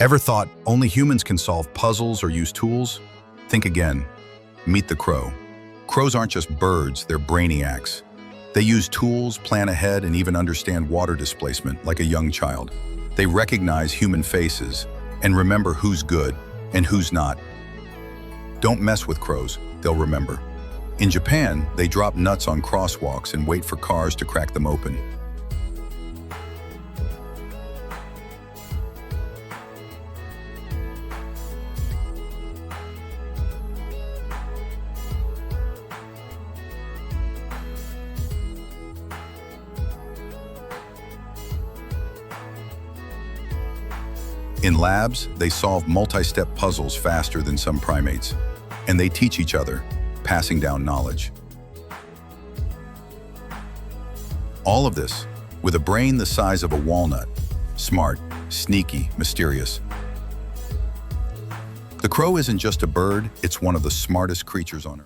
Ever thought only humans can solve puzzles or use tools? Think again. Meet the crow. Crows aren't just birds, they're brainiacs. They use tools, plan ahead, and even understand water displacement like a young child. They recognize human faces and remember who's good and who's not. Don't mess with crows, they'll remember. In Japan, they drop nuts on crosswalks and wait for cars to crack them open. In labs, they solve multi-step puzzles faster than some primates, and they teach each other, passing down knowledge. All of this with a brain the size of a walnut, smart, sneaky, mysterious. The crow isn't just a bird, it's one of the smartest creatures on Earth.